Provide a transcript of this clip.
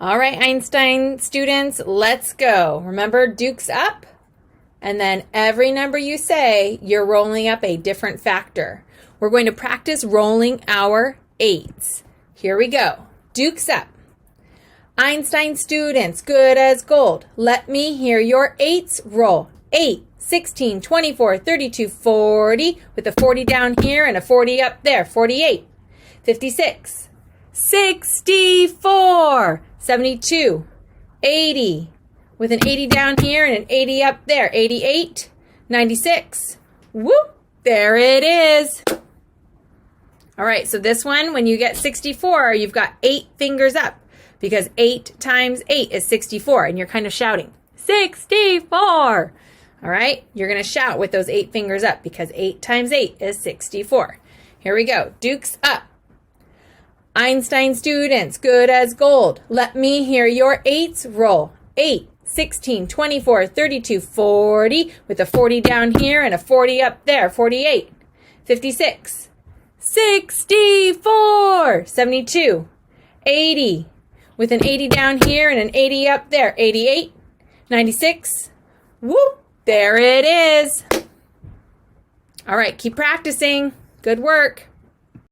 All right, Einstein students, let's go. Remember, Duke's up, and then every number you say, you're rolling up a different factor. We're going to practice rolling our 8's. Here we go. Duke's up. Einstein students, good as gold. Let me hear your 8's roll. 8, 16, 24, 32, 40, with a 40 down here and a 40 up there. 48, 56, 64, 72, 80, with an 80 down here and an 80 up there. 88, 96. Whoop, there it is. All right, so this one, when you get 64, you've got 8 fingers up because 8 times 8 is 64, and you're kind of shouting, 64. All right, you're going to shout with those 8 fingers up because 8 times 8 is 64. Here we go. Duke's up. Einstein students, good as gold. Let me hear your 8's roll. 8, 16, 24, 32, 40, with a 40 down here and a 40 up there. 48, 56, 64, 72, 80, with an 80 down here and an 80 up there. 88, 96, whoop, there it is. All right, keep practicing. Good work.